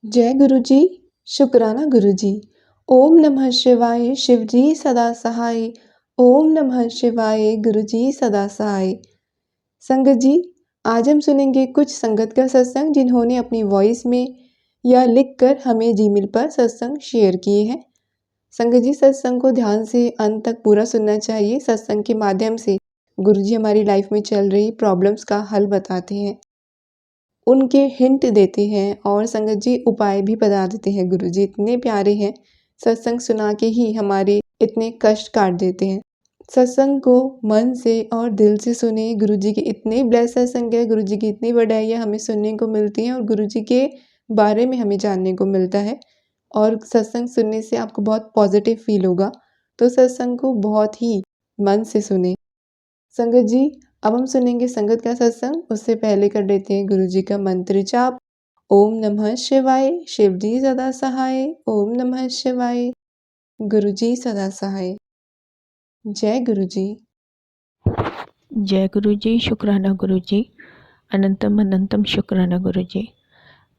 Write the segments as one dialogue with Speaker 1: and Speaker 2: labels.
Speaker 1: जय गुरु जी, शुक्राना गुरु जी। ओम नमः शिवाय, शिव जी सदा सहाय। ओम नमः शिवाय, गुरु जी सदा सहाय। संगत जी, आज हम सुनेंगे कुछ संगत का सत्संग जिन्होंने अपनी वॉइस में या लिखकर हमें जीमेल पर सत्संग शेयर किए हैं। संगत जी, सत्संग को ध्यान से अंत तक पूरा सुनना चाहिए। सत्संग के माध्यम से गुरु जी हमारी लाइफ में चल रही प्रॉब्लम्स का हल बताते हैं, उनके हिंट देते हैं और संगत जी उपाय भी बता देते हैं। गुरु जी इतने प्यारे हैं, सत्संग सुना के ही हमारे इतने कष्ट काट देते हैं। सत्संग को मन से और दिल से सुने। गुरु जी के इतने ब्लेस सत्संग है, गुरु जी की इतनी बढ़ाइयाँ हमें सुनने को मिलती हैं और गुरु जी के बारे में हमें जानने को मिलता है और सत्संग सुनने से आपको बहुत पॉजिटिव फील होगा। तो सत्संग को बहुत ही मन से सुने। संगत जी, अब हम सुनेंगे संगत का सत्संग। उससे पहले कर लेते हैं गुरु जी का मंत्र जाप। ओम नमः शिवाय, शिव जी सदा सहाय। ओम नमः शिवाय, गुरु जी सदा सहाय। जय गुरु जी।
Speaker 2: जय गुरु जी, शुक्राना गुरु जी, अनंतम अनंतम शुक्राना गुरु जी।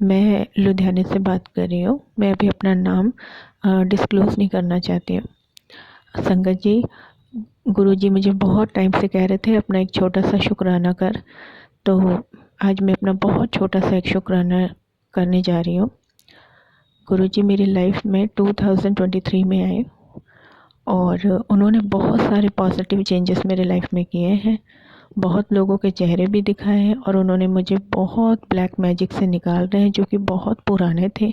Speaker 2: मैं लुधियाने से बात कर रही हूँ। मैं अभी अपना नाम डिस्क्लोज़ नहीं करना चाहती हूँ। संगत जी, गुरु जी मुझे बहुत टाइम से कह रहे थे अपना एक छोटा सा शुक्राना कर, तो आज मैं अपना बहुत छोटा सा एक शुक्राना करने जा रही हूँ। गुरु जी मेरी लाइफ में 2023 में आए और उन्होंने बहुत सारे पॉजिटिव चेंजेस मेरे लाइफ में किए हैं। बहुत लोगों के चेहरे भी दिखाए हैं और उन्होंने मुझे बहुत ब्लैक मैजिक से निकाल रहे हैं जो कि बहुत पुराने थे।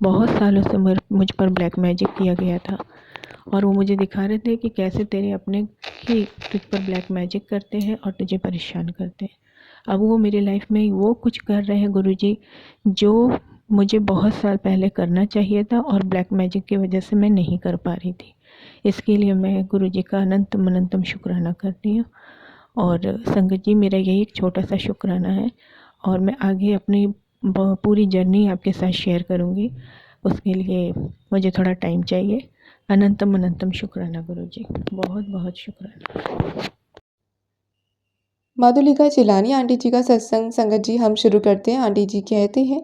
Speaker 2: बहुत सालों से मुझ पर ब्लैक मैजिक किया गया था और वो मुझे दिखा रहे थे कि कैसे तेरे अपने ही तुझ पर ब्लैक मैजिक करते हैं और तुझे परेशान करते हैं। अब वो मेरी लाइफ में वो कुछ कर रहे हैं गुरु जी जो मुझे बहुत साल पहले करना चाहिए था और ब्लैक मैजिक की वजह से मैं नहीं कर पा रही थी। इसके लिए मैं गुरु जी का अनंतम अनंतम शुक्राना करती हूँ। और संगत जी मेरा यही एक छोटा सा शुक्राना है और मैं आगे अपनी पूरी जर्नी आपके साथ शेयर करूँगी। उसके लिए मुझे थोड़ा टाइम चाहिए। अनंतम अनंतम शुक्राना गुरु जी, बहुत बहुत शुक्राना।
Speaker 1: माधुलिका चिलानी आंटी जी का सत्संग संगत जी हम शुरू करते हैं। आंटी जी कहते हैं,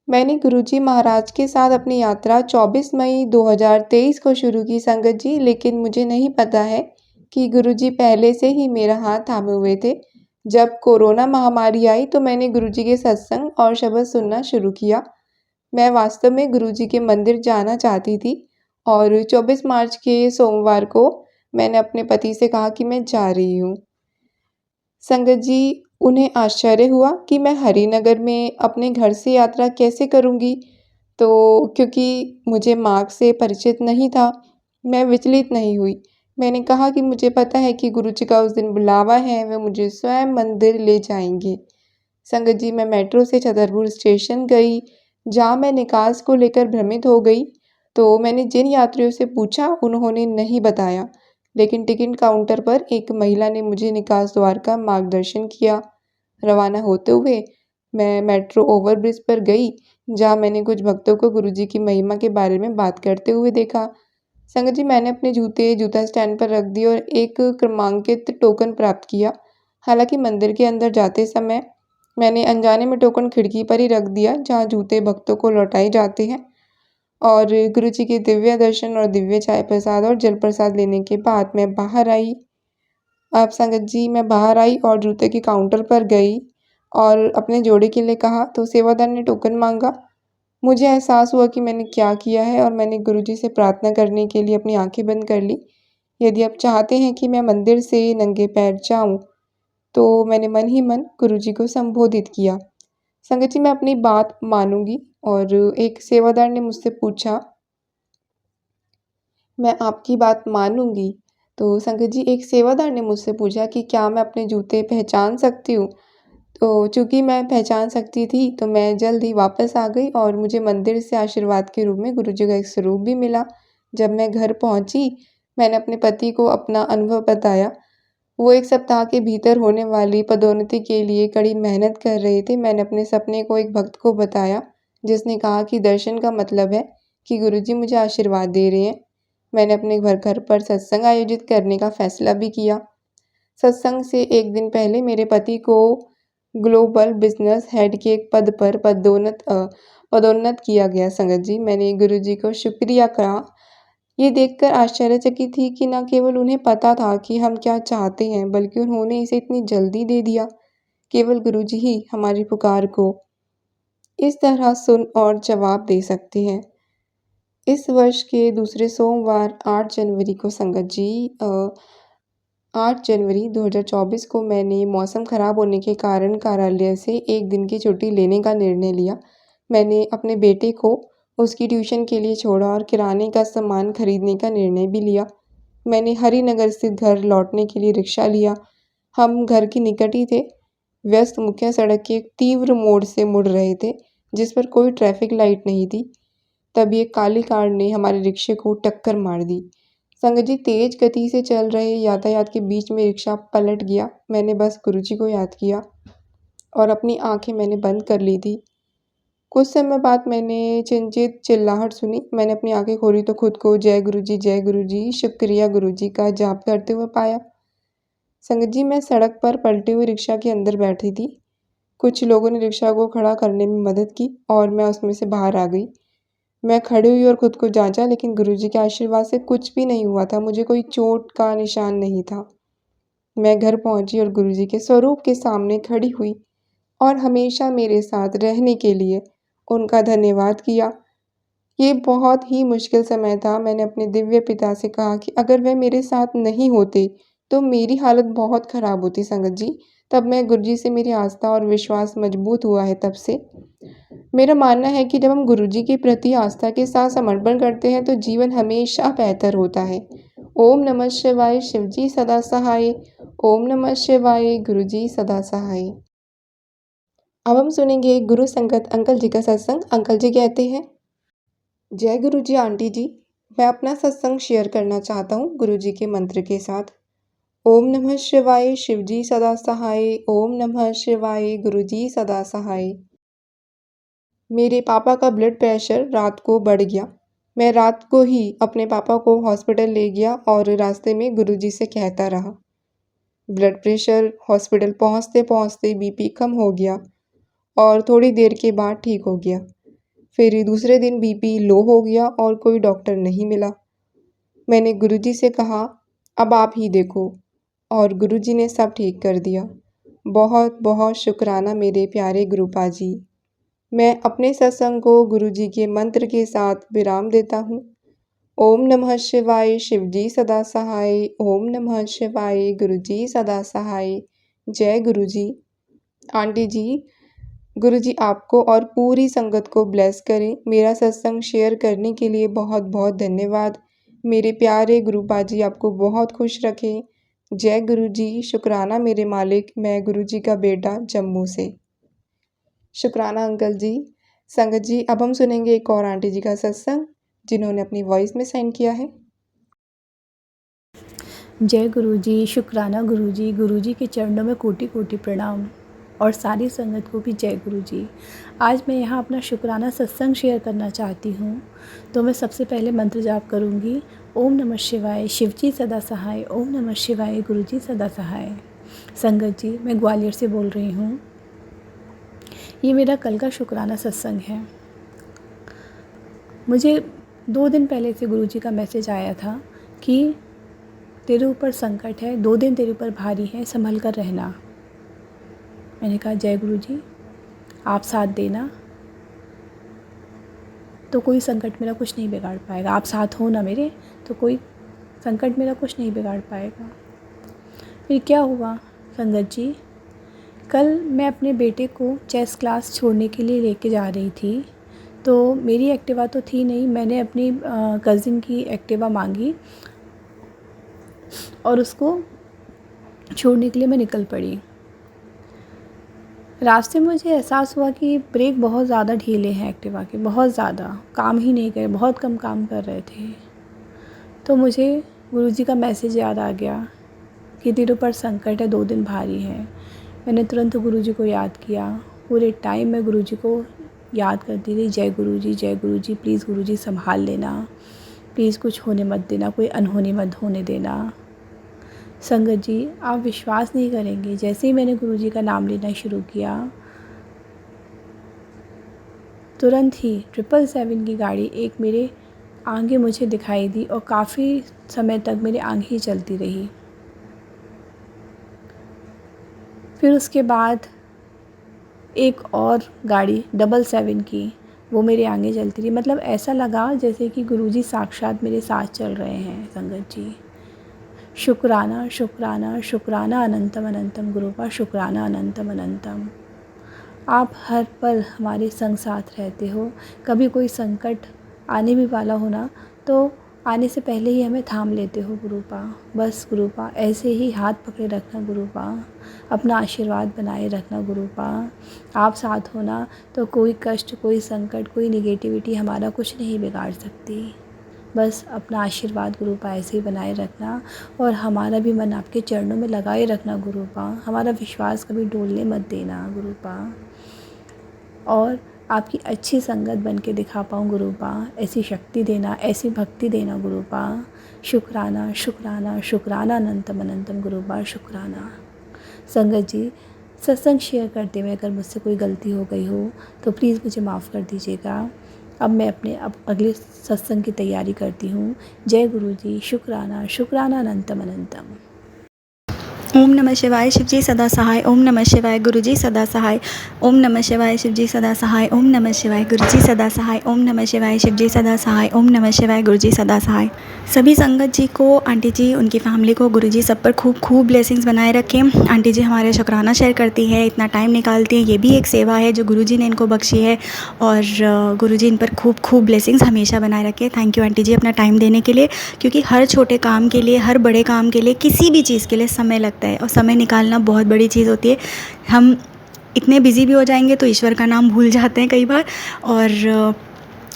Speaker 1: मैंने गुरुजी महाराज के साथ अपनी यात्रा 24 मई 2023 को शुरू की संगत जी, लेकिन मुझे नहीं पता है कि गुरुजी पहले से ही मेरा हाथ थामे हुए थे। जब कोरोना महामारी आई तो मैंने गुरुजी के सत्संग और शब्द सुनना शुरू किया। मैं वास्तव में गुरुजी के मंदिर जाना चाहती थी और 24 मार्च के सोमवार को मैंने अपने पति से कहा कि मैं जा रही हूँ। संगत जी, उन्हें आश्चर्य हुआ कि मैं हरिनगर में अपने घर से यात्रा कैसे करूँगी। तो क्योंकि मुझे मार्ग से परिचित नहीं था, मैं विचलित नहीं हुई। मैंने कहा कि मुझे पता है कि गुरुजी का उस दिन बुलावा है, वे मुझे स्वयं मंदिर ले जाएंगे। संगत जी, मैं मेट्रो से छतरपुर स्टेशन गई, जहाँ मैं निकास को लेकर भ्रमित हो गई। तो मैंने जिन यात्रियों से पूछा उन्होंने नहीं बताया, लेकिन टिकट काउंटर पर एक महिला ने मुझे निकास द्वार का मार्गदर्शन किया। रवाना होते हुए मैं मेट्रो ओवरब्रिज पर गई, जहाँ मैंने कुछ भक्तों को गुरुजी की महिमा के बारे में बात करते हुए देखा। संगत जी, मैंने अपने जूते जूता स्टैंड पर रख दिए और एक क्रमांकित टोकन प्राप्त किया। हालांकि मंदिर के अंदर जाते समय मैंने अनजाने में टोकन खिड़की पर ही रख दिया, जहाँ जूते भक्तों को लौटाए जाते हैं। और गुरुजी के दिव्य दर्शन और दिव्य चाय प्रसाद और जल प्रसाद लेने के बाद मैं बाहर आई। अब संगत जी, मैं बाहर आई और जूते के काउंटर पर गई और अपने जोड़े के लिए कहा तो सेवादार ने टोकन मांगा। मुझे एहसास हुआ कि मैंने क्या किया है और मैंने गुरुजी से प्रार्थना करने के लिए अपनी आंखें बंद कर ली। यदि आप चाहते हैं कि मैं मंदिर से नंगे पैर जाऊं, तो मैंने मन ही मन गुरुजी को संबोधित किया। संगत जी, मैं अपनी बात मानूंगी। और एक सेवादार ने मुझसे पूछा, मैं आपकी बात मानूंगी। तो संगत जी, एक सेवादार ने मुझसे पूछा कि क्या मैं अपने जूते पहचान सकती हूँ। तो चूँकि मैं पहचान सकती थी तो मैं जल्द ही वापस आ गई और मुझे मंदिर से आशीर्वाद के रूप में गुरुजी का एक स्वरूप भी मिला। जब मैं घर पहुँची, मैंने अपने पति को अपना अनुभव बताया। वो 1 सप्ताह के भीतर होने वाली पदोन्नति के लिए कड़ी मेहनत कर रहे थे। मैंने अपने सपने को एक भक्त को बताया, जिसने कहा कि दर्शन का मतलब है कि गुरुजी मुझे आशीर्वाद दे रहे हैं। मैंने अपने घर पर सत्संग आयोजित करने का फैसला भी किया। सत्संग से 1 दिन पहले मेरे पति को ग्लोबल बिजनेस हेड के एक पद पर पदोन्नत किया गया संगत जी। मैंने गुरुजी को शुक्रिया कहा। ये देखकर आश्चर्यचकित थी कि न केवल उन्हें पता था कि हम क्या चाहते हैं, बल्कि उन्होंने इसे इतनी जल्दी दे दिया। केवल गुरुजी ही हमारी पुकार को इस तरह सुन और जवाब दे सकते हैं। इस वर्ष के दूसरे सोमवार 8 जनवरी को संगत जी 8 जनवरी 2024 को मैंने मौसम ख़राब होने के कारण कार्यालय से एक दिन की छुट्टी लेने का निर्णय लिया। मैंने अपने बेटे को उसकी ट्यूशन के लिए छोड़ा और किराने का सामान खरीदने का निर्णय भी लिया। मैंने हरिनगर स्थित घर लौटने के लिए रिक्शा लिया। हम घर के निकट ही थे। व्यस्त मुख्य सड़क के एक तीव्र मोड़ से मुड़ रहे थे, जिस पर कोई ट्रैफिक लाइट नहीं थी। तभी एक काली कार ने हमारे रिक्शे को टक्कर मार दी। संगत जी, तेज गति से चल रहे यातायात के बीच में रिक्शा पलट गया। मैंने बस गुरुजी को याद किया और अपनी आंखें मैंने बंद कर ली थी। कुछ समय बाद मैंने चिंतित चिल्लाहट सुनी। मैंने अपनी आंखें खोली तो खुद को जय गुरुजी, शुक्रिया गुरुजी का जाप करते हुए पाया। संगत जी, मैं सड़क पर पलटी हुई रिक्शा के अंदर बैठी थी। कुछ लोगों ने रिक्शा को खड़ा करने में मदद की और मैं उसमें से बाहर आ गई। मैं खड़ी हुई और खुद को जांचा, लेकिन गुरुजी के आशीर्वाद से कुछ भी नहीं हुआ था। मुझे कोई चोट का निशान नहीं था। मैं घर पहुंची और गुरुजी के स्वरूप के सामने खड़ी हुई और हमेशा मेरे साथ रहने के लिए उनका धन्यवाद किया। ये बहुत ही मुश्किल समय था। मैंने अपने दिव्य पिता से कहा कि अगर वह मेरे साथ नहीं होते तो मेरी हालत बहुत ख़राब होती संगत जी। तब मैं गुरुजी से मेरी आस्था और विश्वास मजबूत हुआ है तब से। मेरा मानना है कि जब हम गुरुजी के प्रति आस्था के साथ समर्पण करते हैं तो जीवन हमेशा बेहतर होता है। ओम नमः शिवाय, शिवजी सदा सहाय। ओम नमः शिवाय, गुरुजी सदा सहाय। अब हम सुनेंगे गुरु संगत अंकल जी का सत्संग। अंकल जी कहते हैं, जय गुरुजी आंटी जी। मैं अपना सत्संग शेयर करना चाहता हूँ गुरुजी के मंत्र के साथ। ओम नमः शिवाय, शिवजी सदा सहाय। ओम नमः शिवाय, गुरुजी सदा सहाय। मेरे पापा का ब्लड प्रेशर रात को बढ़ गया। मैं रात को ही अपने पापा को हॉस्पिटल ले गया और रास्ते में गुरुजी से कहता रहा। ब्लड प्रेशर हॉस्पिटल पहुंचते पहुंचते बीपी कम हो गया और थोड़ी देर के बाद ठीक हो गया। फिर दूसरे दिन बीपी लो हो गया और कोई डॉक्टर नहीं मिला। मैंने गुरुजी से कहा, अब आप ही देखो, और गुरुजी ने सब ठीक कर दिया। बहुत बहुत शुक्राना मेरे प्यारे गुरुपा जी। मैं अपने सत्संग को गुरुजी के मंत्र के साथ विराम देता हूँ। ओम नमः शिवाय, शिवजी सदा सहाय। ओम नमः शिवाय, गुरुजी सदा सहाय। जय गुरुजी। आंटी जी, गुरुजी आपको और पूरी संगत को ब्लेस करें। मेरा सत्संग शेयर करने के लिए बहुत बहुत धन्यवाद। मेरे प्यारे गुरुपा जी आपको बहुत खुश रखें। जय गुरुजी। शुक्राना मेरे मालिक। मैं गुरुजी का बेटा जम्मू से। शुक्राना अंकल जी। संगत जी, अब हम सुनेंगे एक और आंटी जी का सत्संग जिन्होंने अपनी वॉइस में सेंड किया है।
Speaker 3: जय गुरुजी, शुक्राना गुरुजी। गुरुजी के चरणों में कोटि कोटि प्रणाम और सारी संगत को भी जय गुरुजी। आज मैं यहाँ अपना शुक्राना सत्संग शेयर करना चाहती हूँ। तो मैं सबसे पहले मंत्र जाप करूँगी। ओम नमः शिवाय, शिवजी सदा सहाय। ओम नमः शिवाय, गुरुजी सदा सहाय। संगत जी, मैं ग्वालियर से बोल रही हूँ। ये मेरा कल का शुक्राना सत्संग है। मुझे 2 दिन पहले से गुरुजी का मैसेज आया था कि तेरे ऊपर संकट है, 2 दिन तेरे ऊपर भारी है, संभल कर रहना। मैंने कहा जय गुरुजी, आप साथ देना तो कोई संकट मेरा कुछ नहीं बिगाड़ पाएगा। आप साथ हो ना मेरे, तो कोई संकट मेरा कुछ नहीं बिगाड़ पाएगा। फिर क्या हुआ संगत जी, कल मैं अपने बेटे को चेस क्लास छोड़ने के लिए लेके जा रही थी। तो मेरी एक्टिवा तो थी नहीं, मैंने अपनी कज़िन की एक्टिवा मांगी और उसको छोड़ने के लिए मैं निकल पड़ी। रास्ते में मुझे एहसास हुआ कि ब्रेक बहुत ज़्यादा ढीले हैं एक्टिवा के, बहुत ज़्यादा काम ही नहीं कर, बहुत कम काम कर रहे थे। तो मुझे गुरुजी का मैसेज याद आ गया कि तेरे ऊपर संकट है, 2 दिन भारी है। मैंने तुरंत गुरुजी को याद किया। पूरे टाइम मैं गुरुजी को याद करती थी, जय गुरुजी, प्लीज़ गुरुजी संभाल लेना, प्लीज़ कुछ होने मत देना, कोई अनहोनी मत होने देना। संगत जी, आप विश्वास नहीं करेंगे, जैसे ही मैंने गुरुजी का नाम लेना शुरू किया, तुरंत ही 777 की गाड़ी एक मेरे आगे मुझे दिखाई दी और काफ़ी समय तक मेरी आँखें ही चलती रही। फिर उसके बाद एक और गाड़ी 777 की, वो मेरे आगे चलती रही। मतलब ऐसा लगा जैसे कि गुरुजी साक्षात मेरे साथ चल रहे हैं संगत जी। शुक्राना शुक्राना शुक्राना अनंतम अनंतम गुरुपा, शुक्राना अनंतम अनंतम। आप हर पल हमारे संग साथ रहते हो। कभी कोई संकट आने भी वाला हो ना, तो आने से पहले ही हमें थाम लेते हो गुरुपा। बस गुरुपा ऐसे ही हाथ पकड़े रखना गुरुपा, अपना आशीर्वाद बनाए रखना गुरुपा। आप साथ हो ना तो कोई कष्ट, कोई संकट, कोई निगेटिविटी हमारा कुछ नहीं बिगाड़ सकती। बस अपना आशीर्वाद गुरुपा ऐसे ही बनाए रखना और हमारा भी मन आपके चरणों में लगाए रखना गुरुपा। हमारा विश्वास कभी डोलने मत देना गुरुपा, और आपकी अच्छी संगत बन के दिखा पाऊँ गुरुपा, ऐसी शक्ति देना, ऐसी भक्ति देना गुरुपा। शुक्राना शुक्राना शुक्राना अनंतम अनंतम गुरुपा, शुक्राना। संगत जी, सत्संग शेयर करते हुए अगर मुझसे कोई गलती हो गई हो तो प्लीज़ मुझे माफ़ कर दीजिएगा। अब मैं अपने अगले सत्संग की तैयारी करती हूँ। जय गुरु जी, शुक्राना शुक्राना अनंतम अनंतम।
Speaker 4: ओम नमः शिवाय, शिवजी सदा सहाय। ओम नमः शिवाय, गुरुजी सदा सहाय। ओम नमः शिवाय, शिवजी सदा सहाय। ओम नमः शिवाय, गुरुजी सदा सहाय। ओम नमः शिवाय, शिवजी सदा सहाय। ओम नमः शिवाय, गुरुजी सदा सहाय। सभी संगत जी को, आंटी जी, उनकी फैमिली को गुरुजी सब पर खूब खूब ब्लेसिंग्स बनाए रखें। आंटी जी हमारे शुक्राना शेयर करती है, इतना टाइम निकालती हैं, ये भी एक सेवा है जो गुरुजी ने इनको बख्शी है, और गुरुजी इन पर खूब खूब ब्लेसिंग्स हमेशा बनाए रखें। थैंक यू आंटी जी अपना टाइम देने के लिए, क्योंकि हर छोटे काम के लिए, हर बड़े काम के लिए, किसी भी चीज़ के लिए समय लगता है, और समय निकालना बहुत बड़ी चीज़ होती है। हम इतने बिज़ी भी हो जाएंगे तो ईश्वर का नाम भूल जाते हैं कई बार, और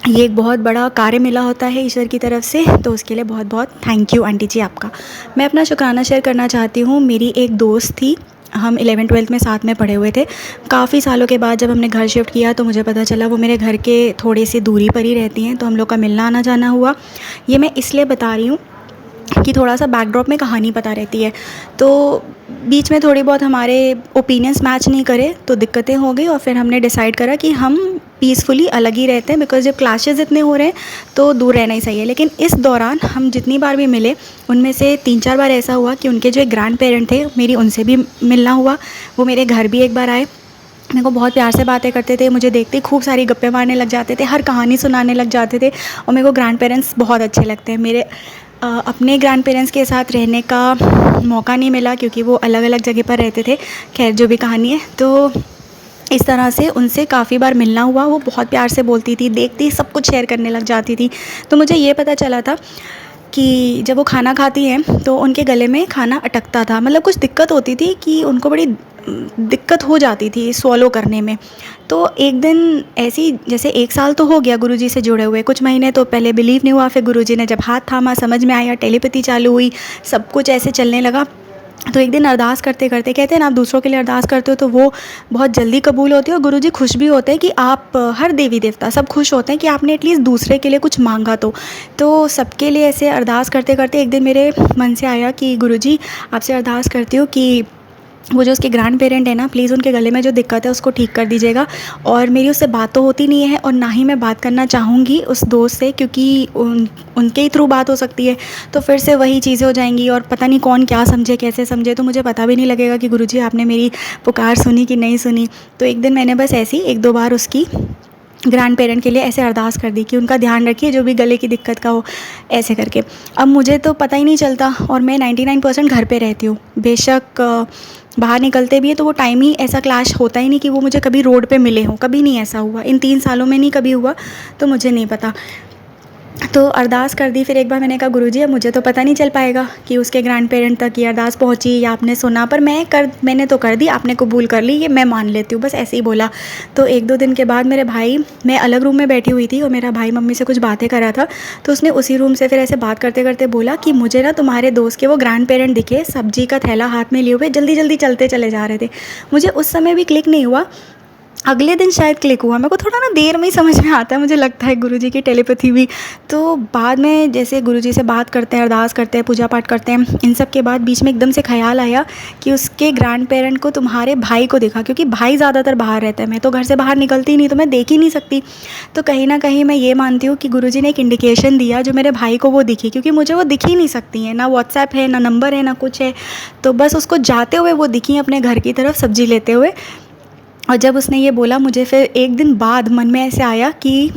Speaker 4: ये एक बहुत बड़ा कार्य मिला होता है ईश्वर की तरफ से, तो उसके लिए बहुत बहुत थैंक यू आंटी जी आपका। मैं अपना शुक्राना शेयर करना चाहती हूँ। मेरी एक दोस्त थी, हम 11th-12th में साथ में पढ़े हुए थे। काफ़ी सालों के बाद जब हमने घर शिफ्ट किया तो मुझे पता चला वो मेरे घर के थोड़ी सी दूरी पर ही रहती हैं, तो हम लोग का मिलना आना जाना हुआ। ये मैं इसलिए बता रही हूँ कि थोड़ा सा बैकड्रॉप में कहानी पता रहती है, तो बीच में थोड़ी बहुत हमारे ओपिनियंस मैच नहीं करे तो दिक्कतें हो गई, और फिर हमने डिसाइड करा कि हम पीसफुली अलग ही रहते हैं, बिकॉज़ जब क्लैशेस इतने हो रहे हैं तो दूर रहना ही सही है। लेकिन इस दौरान हम जितनी बार भी मिले, उनमें से 3-4 बार ऐसा हुआ कि उनके जो एक ग्रैंड पेरेंट थे, मेरी उनसे भी मिलना हुआ। वो मेरे घर भी एक बार आए, मेरे को बहुत प्यार से बातें करते थे, मुझे देखते ही खूब सारी गप्पे मारने लग जाते थे, हर कहानी सुनाने लग जाते थे, और मेरे को ग्रैंड पेरेंट्स बहुत अच्छे लगते हैं। मेरे अपने ग्रैंड पेरेंट्स के साथ रहने का मौका नहीं मिला क्योंकि वो अलग अलग जगह पर रहते थे। खैर जो भी कहानी है, तो इस तरह से उनसे काफ़ी बार मिलना हुआ। वो बहुत प्यार से बोलती थी, देखती ही सब कुछ शेयर करने लग जाती थी। तो मुझे ये पता चला था कि जब वो खाना खाती हैं तो उनके गले में खाना अटकता था, मतलब कुछ दिक्कत होती थी कि उनको बड़ी दिक्कत हो जाती थी स्वॉलो करने में। तो एक दिन ऐसी, जैसे 1 साल तो हो गया गुरुजी से जुड़े हुए, कुछ महीने तो पहले बिलीव नहीं हुआ, फिर गुरुजी ने जब हाथ थामा समझ में आया, टेलीपैथी चालू हुई, सब कुछ ऐसे चलने लगा। तो एक दिन अरदास करते करते, कहते हैं ना आप दूसरों के लिए अरदास करते हो तो वो बहुत जल्दी कबूल होती है, और गुरुजी खुश भी होते हैं कि आप, हर देवी देवता सब खुश होते हैं कि आपने एटलीस्ट दूसरे के लिए कुछ मांगा। तो सबके लिए ऐसे अरदास करते करते एक दिन मेरे मन से आया कि गुरुजी आपसे अरदास करती हूँ कि वो जो उसके ग्रैंड पेरेंट है ना, प्लीज़ उनके गले में जो दिक्कत है उसको ठीक कर दीजिएगा। और मेरी उससे बात तो होती नहीं है, और ना ही मैं बात करना चाहूँगी उस दोस्त से, क्योंकि उनके ही थ्रू बात हो सकती है, तो फिर से वही चीज़ें हो जाएंगी, और पता नहीं कौन क्या समझे कैसे समझे, तो मुझे पता भी नहीं लगेगा कि गुरुजी आपने मेरी पुकार सुनी कि नहीं सुनी। तो एक दिन मैंने बस ऐसी 1-2 बार उसकी ग्रैंड पेरेंट के लिए ऐसे अरदास कर दी कि उनका ध्यान रखिए जो भी गले की दिक्कत का हो, ऐसे करके। अब मुझे तो पता ही नहीं चलता, और मैं 99% घर पे रहती हूँ। बेशक बाहर निकलते भी है तो वो टाइम ही ऐसा क्लैश होता ही नहीं कि वो मुझे कभी रोड पे मिले हों, कभी नहीं ऐसा हुआ, इन 3 सालों में नहीं कभी हुआ, तो मुझे नहीं पता। तो अरदास कर दी। फिर एक बार मैंने कहा गुरुजी अब मुझे तो पता नहीं चल पाएगा कि उसके ग्रैंड पेरेंट तक ये अरदास पहुंची या आपने सुना, पर मैंने तो कर दी, आपने कबूल कर ली, ये मैं मान लेती हूँ, बस ऐसे ही बोला। तो 1-2 दिन के बाद मेरे भाई, मैं अलग रूम में बैठी हुई थी और मेरा भाई मम्मी से कुछ बातें कर रहा था, तो उसने उसी रूम से फिर ऐसे बात करते करते बोला कि मुझे ना तुम्हारे दोस्त के वो ग्रैंड पेरेंट दिखे, सब्जी का थैला हाथ में लिए हुए, जल्दी जल्दी चलते चले जा रहे थे। मुझे उस समय भी क्लिक नहीं हुआ अगले दिन शायद क्लिक हुआ। मेरे को थोड़ा ना देर में ही समझ में आता है, मुझे लगता है गुरुजी की टेलीपैथी भी। तो बाद में जैसे गुरुजी से बात करते हैं, अरदास करते हैं, पूजा पाठ करते हैं, इन सब के बाद बीच में एकदम से ख़्याल आया कि उसके ग्रैंड पेरेंट को तुम्हारे भाई को देखा, क्योंकि भाई ज़्यादातर बाहर रहता है, मैं तो घर से बाहर निकलती ही नहीं, तो मैं देख ही नहीं सकती। तो कहीं ना कहीं मैं ये मानती हूँ कि गुरुजी ने एक इंडिकेशन दिया जो मेरे भाई को वो दिखी, क्योंकि मुझे वो दिख ही नहीं सकती हैं, ना व्हाट्सएप है, ना नंबर है, ना कुछ है। तो बस उसको जाते हुए वो दिखी अपने घर की तरफ सब्ज़ी लेते हुए। और जब उसने ये बोला, मुझे फिर एक दिन बाद मन में ऐसे आया कि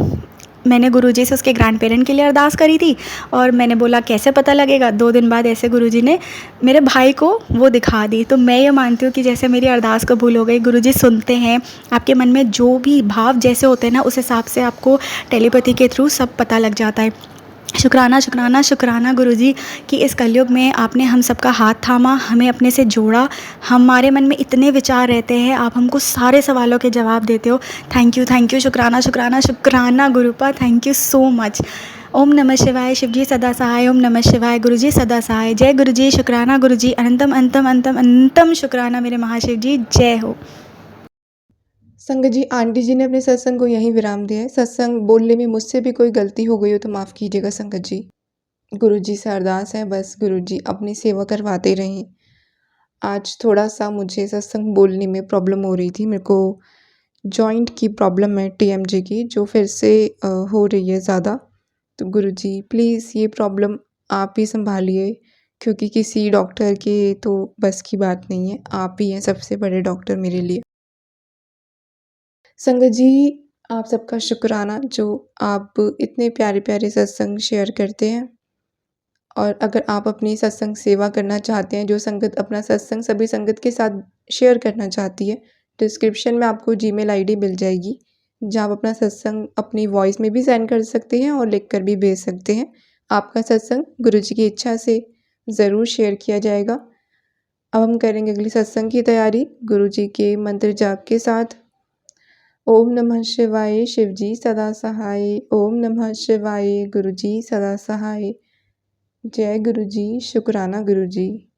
Speaker 4: मैंने गुरुजी से उसके ग्रैंड पेरेंट के लिए अरदास करी थी, और मैंने बोला कैसे पता लगेगा। 2 दिन बाद ऐसे गुरुजी ने मेरे भाई को वो दिखा दी। तो मैं ये मानती हूँ कि जैसे मेरी अरदास कबूल हो गई, गुरुजी सुनते हैं, आपके मन में जो भी भाव जैसे होते हैं ना, उस हिसाब से आपको टेलीपैथी के थ्रू सब पता लग जाता है। शुक्राना शुक्राना शुक्राना गुरुजी कि इस कलयुग में आपने हम सबका हाथ थामा, हमें अपने से जोड़ा। हमारे मन में इतने विचार रहते हैं, आप हमको सारे सवालों के जवाब देते हो। थैंक यू, शुक्राना शुक्राना शुक्राना गुरुपा, थैंक यू सो मच। ओम नमः शिवाय, शिवजी सदा सहाय। ओम नमः शिवाय, गुरुजी सदा सहाय। जय गुरुजी, शुक्राना गुरुजी, अनंतम अंतम अंतम अंतम शुक्राना मेरे महाशिव जी, जय हो।
Speaker 1: संगत जी, आंटी जी ने अपने सत्संग को यहीं विराम दिया है। सत्संग बोलने में मुझसे भी कोई गलती हो गई हो तो माफ़ कीजिएगा संगत जी। गुरुजी से अरदास है, बस गुरुजी अपनी सेवा करवाते रहें। आज थोड़ा-सा मुझे सत्संग बोलने में प्रॉब्लम हो रही थी। मेरे को जॉइंट की प्रॉब्लम है, टीएमजे की, जो फिर से हो रही है ज़्यादा। तो गुरुजी प्लीज़ ये प्रॉब्लम आप ही सँभालिए, क्योंकि किसी डॉक्टर के तो बस की बात नहीं है। आप ही हैं सबसे बड़े डॉक्टर मेरे लिए। संगत जी, आप सबका शुक्राना जो आप इतने प्यारे-प्यारे सत्संग शेयर करते हैं। और अगर आप अपनी सत्संग सेवा करना चाहते हैं, जो संगत अपना सत्संग सभी संगत के साथ शेयर करना चाहती है, डिस्क्रिप्शन में आपको जीमेल आईडी मिल जाएगी, जहाँ आप अपना सत्संग अपनी वॉइस में भी सेंड कर सकते हैं और लिख कर भी भेज सकते हैं। आपका सत्संग गुरुजी की इच्छा से ज़रूर शेयर किया जाएगा। अब हम करेंगे अगली सत्संग की तैयारी गुरुजी के मंत्र जाप के साथ। ओम नमः शिवाय, शिवजी सदा सहाय। ओम नमः शिवाय, गुरुजी सदा सहाय। जय गुरुजी, शुक्राना गुरुजी।